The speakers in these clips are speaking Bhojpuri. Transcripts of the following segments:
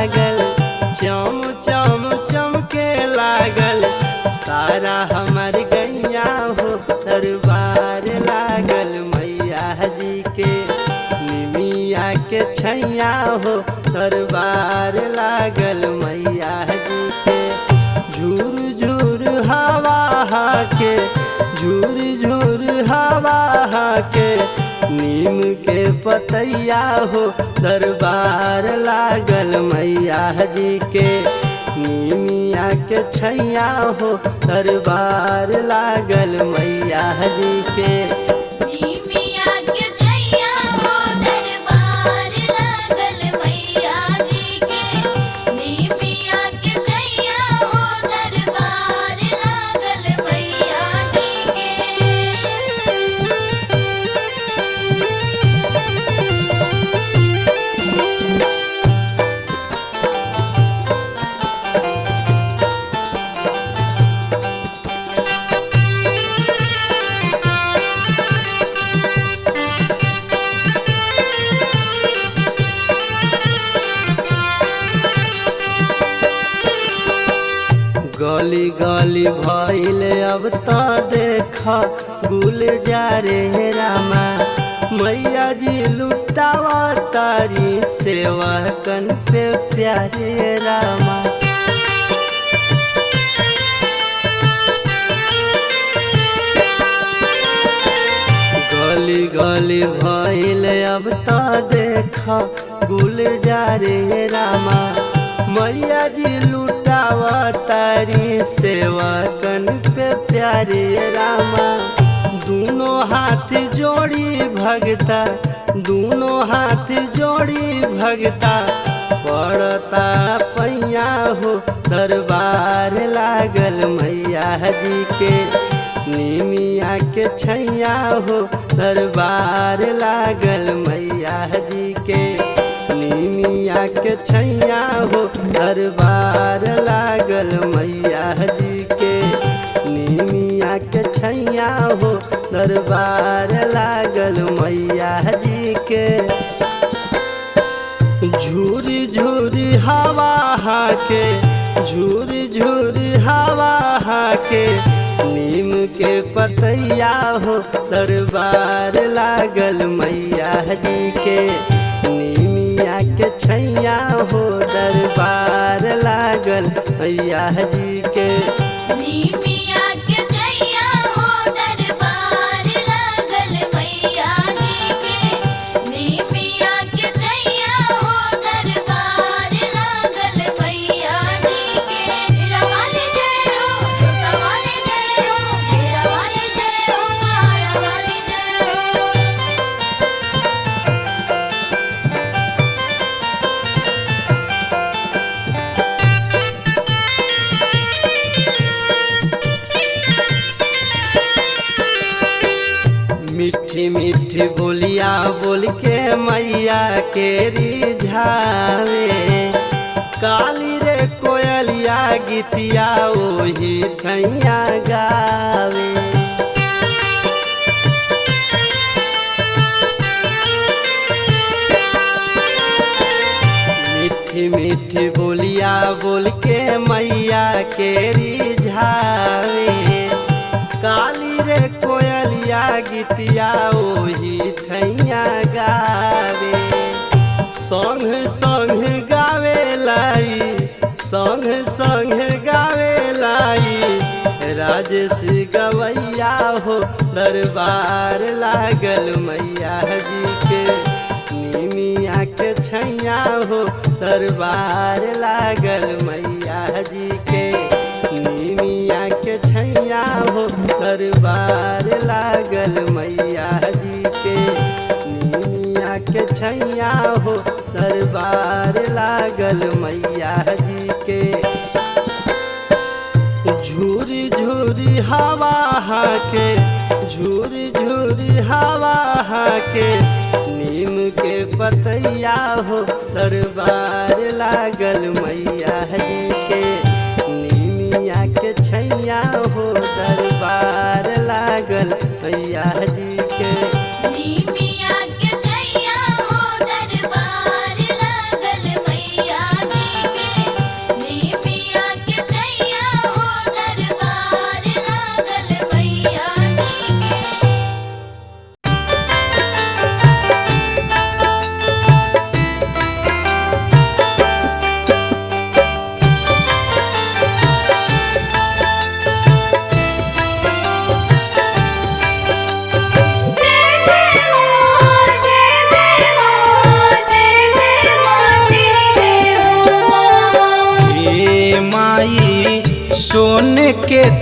लागल, चम चम चमके लागल, सारा हमार गैया हो दरबार लागल मैया जी के। निमिया के छैया हो दरबार लागल मैया जी के। झूर झूर हवा के, झूर झूर हवा के, नीम के पतैया हो दरबार लागल मैया जी के। निमिया के छैया हो दरबार लागल मैया जी के। निमिया के छैया हो दरबार लागल मैया जी के। निमिया के छैया हो दरबार लागल मैया जी के। गली गली भइल अब तो देखा गुलजारे रामा। मैया जी लुटावा तारी सेवा कन पे प्यारे रामा। गली गली भइल अब तो देखा गुलजारे रामा। मैया जी लुटावा तारी सेवा कन पे प्यारे रामा। दोनों हाथ जोड़ी भगता, दोनों हाथ जोड़ी भगता, पड़ता पैया हो दरबार लागल मैया जी के। निमिया के छैया हो दरबार लागल मैया जी के। निमिया के छैया हो दरबार लागल मैया जी के। निमिया के छैया हो दरबार लागल मैया जी के। झूरी झूरी हवा के, झूरी झूरी हवा के, नीम के पतैया हो दरबार लागल मैया जी के। निमिया के छैया हो दरबार लागल मैया जी के। निमिया के छैया हो दरबार लागल मैया जी के। निमिया के छैया हो दरबार लागल मैया जी के। तेरा वाले जय हो, छोटा वाले जय हो, तेरा वाले जय हो, पहाड़ा वाले जय हो। मीठी मीठी बोलिया बोल के मैया के रिझावे। काली रे कोयलिया गीतिया ओही ठैया गावे। मीठी मीठी बोलिया बोल के मैया के रिझावे। काली रे कोयलिया गीतिया ओही ठैया गावे। संग संग गावे लाई, संग संग गावे लाई, राजेश गवैया हो दरबार लागल मैया जी के। निमिया के छैया हो दरबार लागल मैया जी के। निमिया के छैया हो दरबार लागल मैया जी के। निमिया के छैया हो दरबार लागल मैया जी के। झूरी झूरी हवा के, झूरी झूरी हवा के, नीम के पतैया हो दरबार लागल मैया जी के। निमिया के छैया हो दरबार लागल मैया जी के। निमिया के छैया हो दरबार लागल मैया जी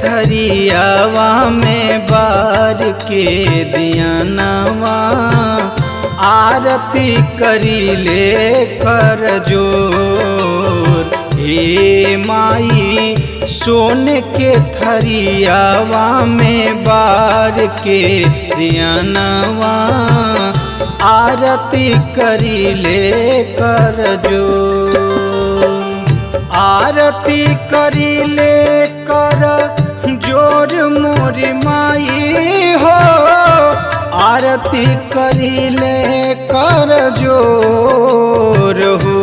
थरियावा में बार के दियानवा आरती करीले कर जोर। हे माई सोने के थरियावा में बार के दियानवा आरती करीले कर जोर। आरती करीले कर जोर मोरी माई हो, आरती करीले कर जोर हो।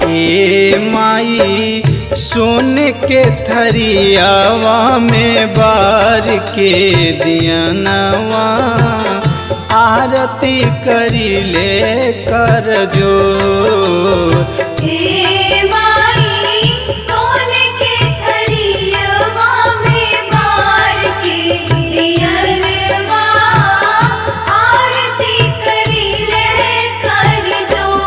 ए माई सोने के थरियावा में बार के दियानवा आरती करीले कर जोर। हे माई सोने के थरियावा में बार के दियनवा आरती करीले कर जोर।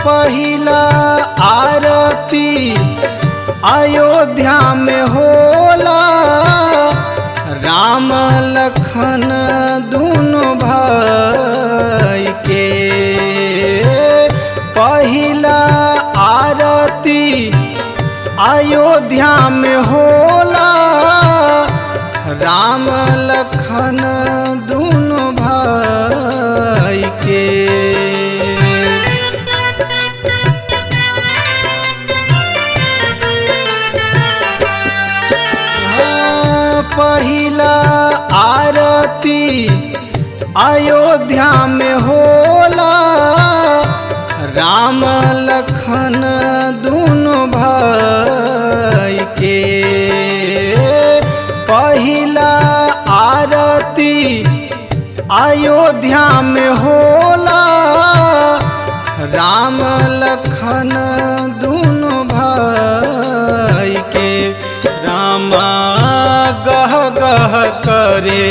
पहिला आरती अयोध्या में होला, राम लखन दोनों भाई के। पहिला आरती अयोध्या में होला, राम लखन दोनों भाई के। पहिला आरती अयोध्या में होला, राम लखन दोनों भाई के। पहिला आरती अयोध्या में होला, राम लखन दोनों भाई के। रामा गह गह करे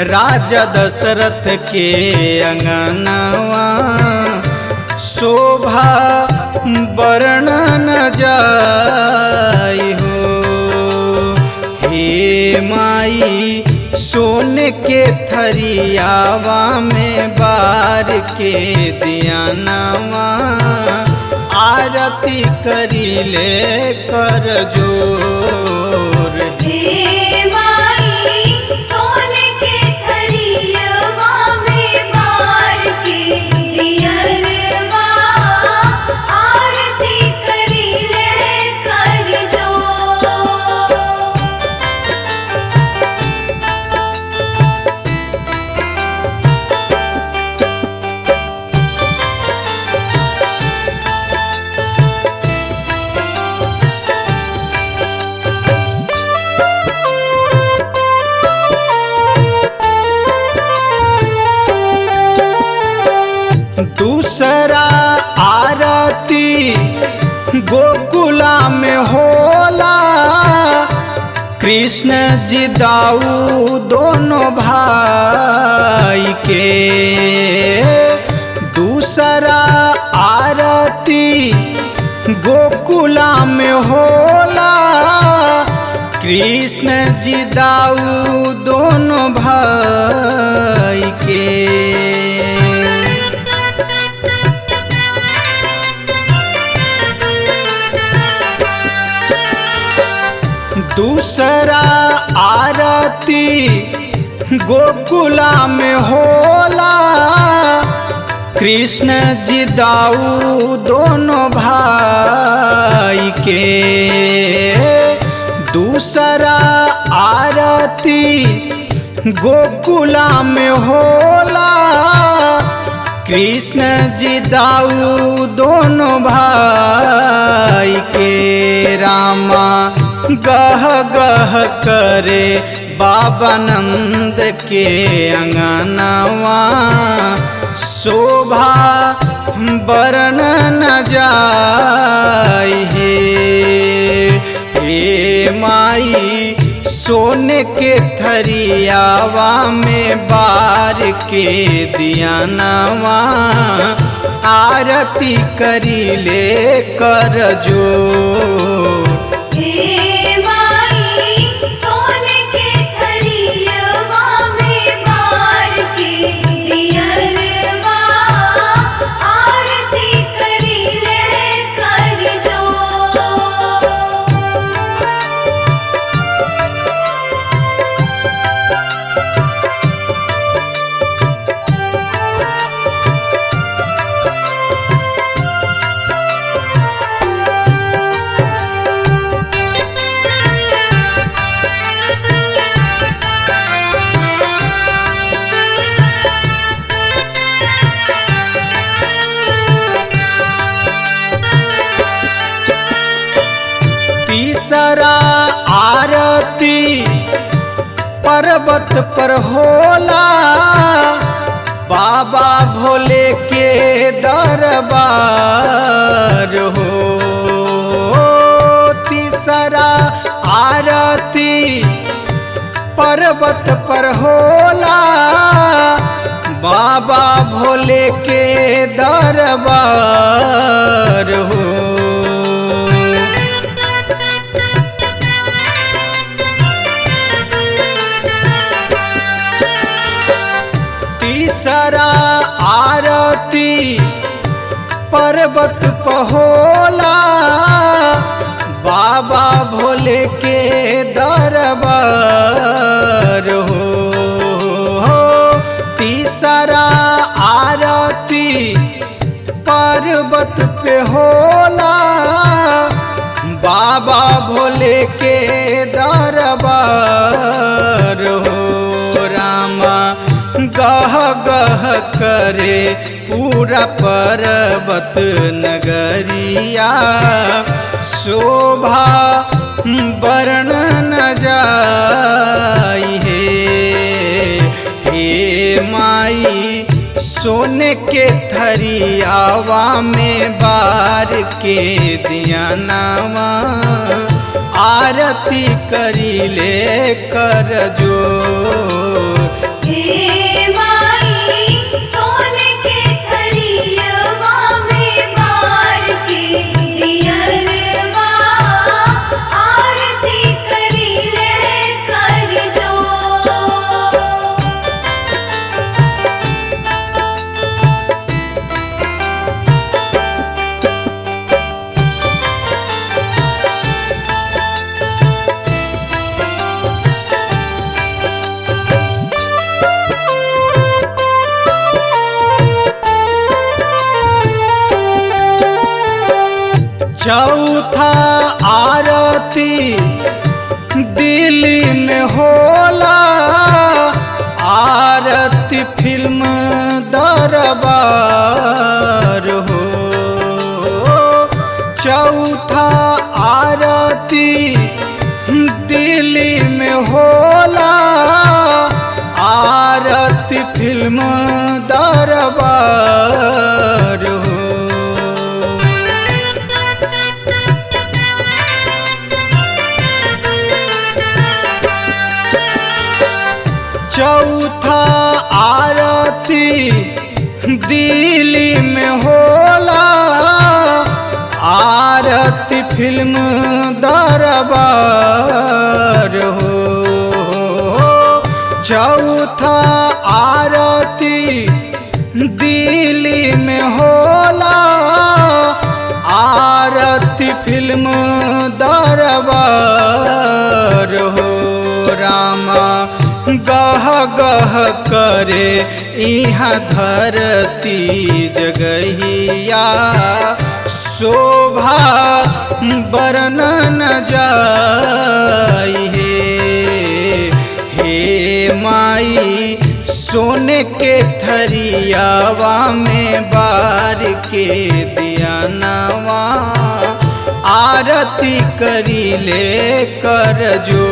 राजा दशरथ के अंगनवा, शोभा वर्णन जाई हो। हे माई सोने के थरियावा में बार के दियानवा आरती करीले कर जोर। हे माई सोने के थरियावा में बार के दियनवा आरती करीले कर जोर। दूसरा आरती गोकुला में होला, कृष्ण जी दाऊ दोनों भाई के। दूसरा आरती गोकुला में होला, कृष्ण जी दाऊ दोनों भाई के। दूसरा आरती गोकुला में होला, कृष्ण जी दाऊ दोनों भाई के। दूसरा आरती गोकुला में होला, कृष्ण जी दाऊ दोनों भाई के। रामा गह गह करे बाबा नंद के अंगनवा शोभा बरन न जाई हे माई सोने के थरियावा में बार के दियानवा आरती करी ले कर जो हे माई सोने के थरियवा में बार के दियनवा आरती करी ले कर जो। तीसरा आरती पर्वत पर होला बाबा भोले के दरबार हो। तीसरा आरती पर्वत पर होला बाबा भोले के दरबार हो। तीसरा आरती पर्वत पहोला बाबा भोले के दरबार हो। तीसरा आरती पर्वत पे होला बाबा भोले के दरबार हो। रामा गह गह करे पूरा पर्वत नगरिया शोभा बरन न जाई हे माई सोने के थरियावा में बार के दियानवा आरती करी ले कर जो। हे माई सोने के थरियवा में बार के दियनवा आरती करी ले कर जो। चौथा आरती दिल्ली में होला आरती फिल्म दरबार हो। चौथा आरती दिल्ली में होला आरती फिल्म दरबार हो। चौथा आरती दिल्ली में होला आरती फिल्म दरबार हो। चौथा आरती दिल्ली में होला आरती फिल्म दरबार हो। रामा गह गह करे इहाँ धरती जगहिया शोभा बरन न जाई हे माई सोने के थरियावा में बार के दियानवा आरती करीले कर जो।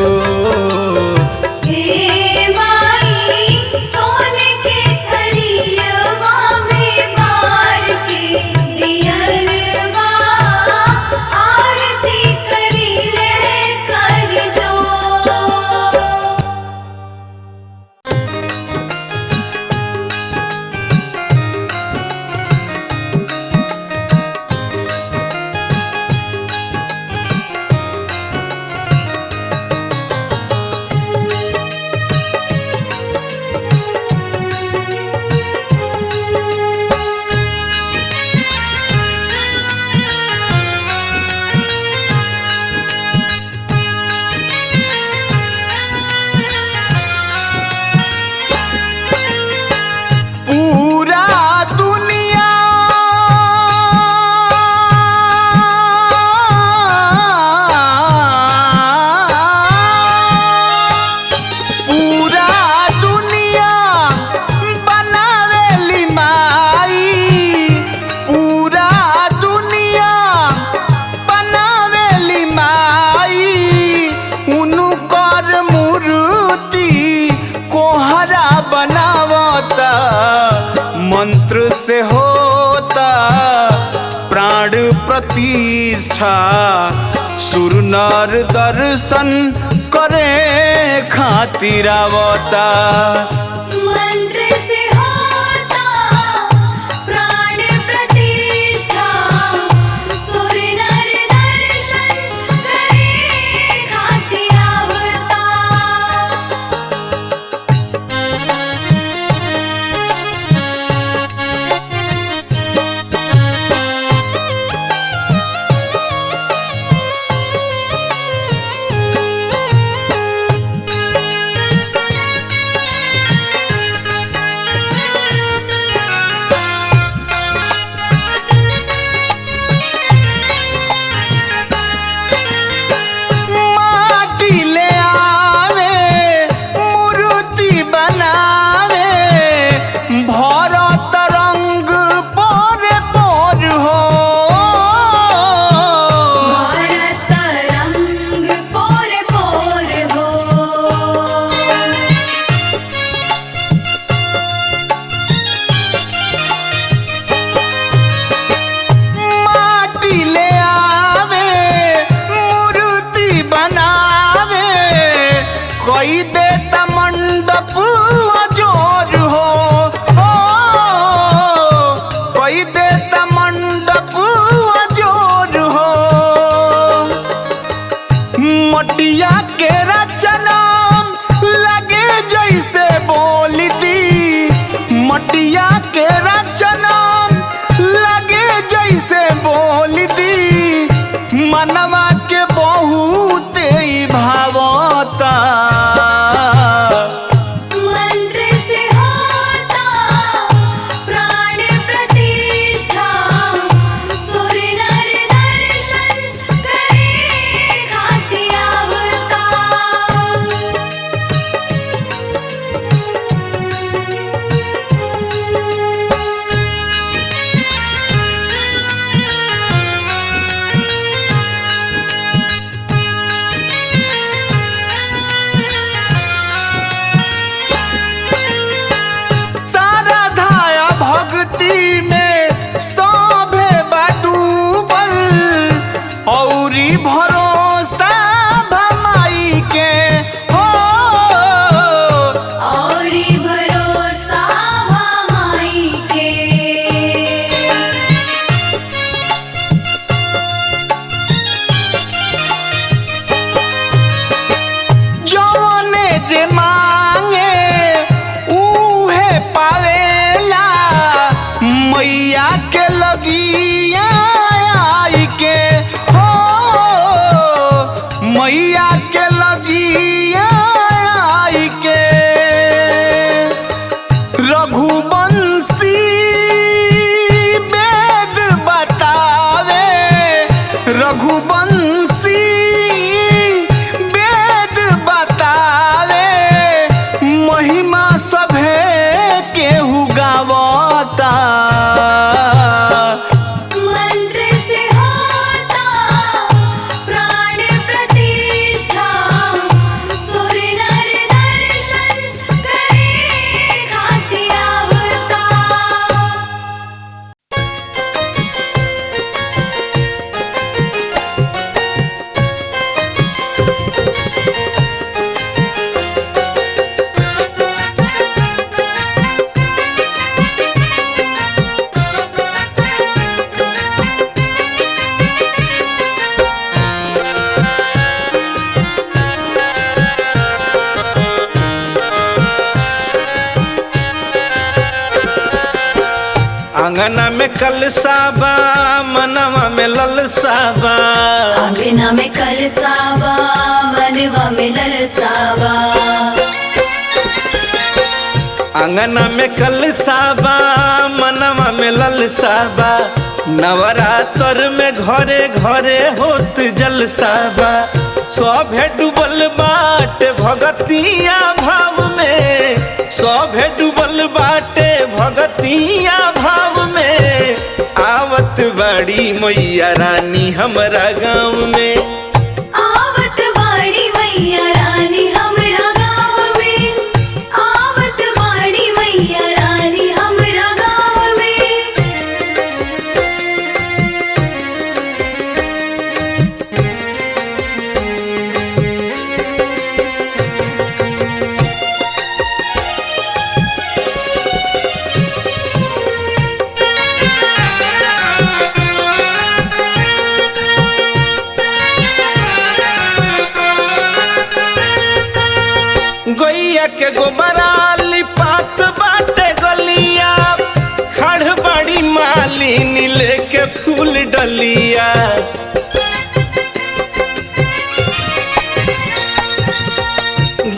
हे माई सोने के थरियवा में बार के दियरवा आरती करीले कर जो। पूरा दुनिया पूरा दुनिया बनावेली माई। पूरा दुनिया बनावेली माई। उनकर मूर्ति कोहरा बनावता मंत्र से होता प्राण प्रतिष्ठा। सुर नर दर्शन करे खातिर आवता। मंत्र से होता प्राण प्रतिष्ठा। सुर नर दर्शन करे खातिर आवता। माटी ले आवे मूर्ति बनावे भरत रंग पर हो। भारत रंग पोर पोर हो। माटी ले आवे मूर्ति बनावे कोई देता मंडप जोर हो। कोई देता मंडप जोर हो। मटिया के रचना लगे जैसे बोली दी। मटिया के रचना लगे जैसे बोली दी। मनवा के बहुत ही भावता। मंत्र से होता प्राण प्रतिष्ठा। सुर नर दर्शन करे खातिर आवता। सारा धाया भक्ति में सभे बाटूबल औरी भरोसा भमाई के हो। औरी भरोसा माई के। जौने जे मांगे उहे पावेला। मैया के लगिया आई के हो। मैया के लगिया आई के। रघुवंशी वेद बतावे। रघुवंशी वेद बतावे। महिमा सभे केहू गावता। मंत्र आंगना में कलसाबा मनवा में ललसाबा, आंगना में कलसावा मनवा में ललसावा, आंगना में कलसाबा मनवा में ललसाबा, नवरात्र में घरे घरे होत जलसाबा, सभे डूबल बाटे भगतिया भाव में, सभे डूबल बाटे भगतिया भाव में, आवत बड़ी मैया रानी हमरा गाँव में, आवत बाड़ी मैया रानी हमरा गाँव में, आवत बाड़ी मैया रानी हमरा गाँव में। गैया के गोबरा लिपात बाटे गलिया, खड़ बड़ी मालिन लेके फूल डलिया,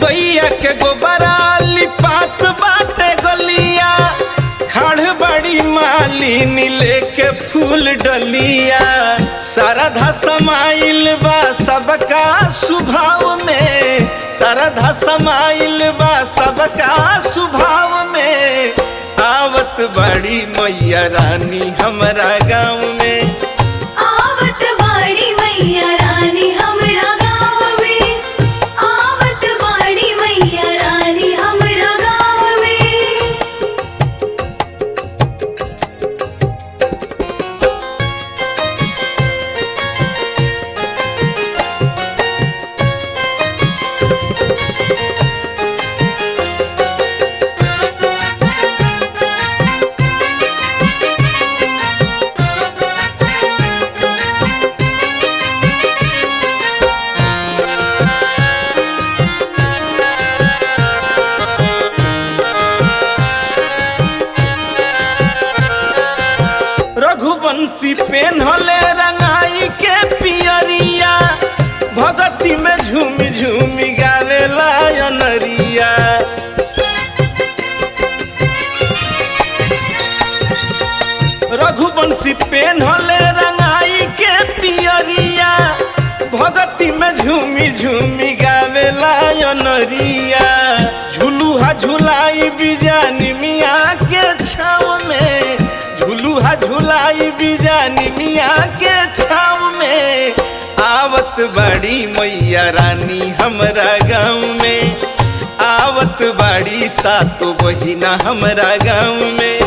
गैया के गोबरा लिपात बाटे गलिया, खड़ बड़ी मालिन लेके फूल डलिया, सरधा समाइल बा सबका स्वभाव में, सरधा समाइल बा सबका स्वभाव में, आवत बड़ी मैया रानी हमरा गाँव में, आवत बाड़ी मैया रानी हमरा गाँव में, आवत बाड़ी मैया रानी हमरा गाँव में। रघुवंशी पेन्हले रंगाई के पियरिया, भगती में झूमी झूमी गावेला अनरिया, रघुवंशी पेन्हले रंगाई के पियरिया, भगती में झूमी झूमी गावेला अनरिया, झुलुहा झुलाई बिजानी मिया के छाव में, झुलुहा झुलाई बिजानी मिया के छाव में, आवत बड़ी मैया रानी हमरा गाँव में, आवत बड़ी सातो बहिना हमरा गाँव में।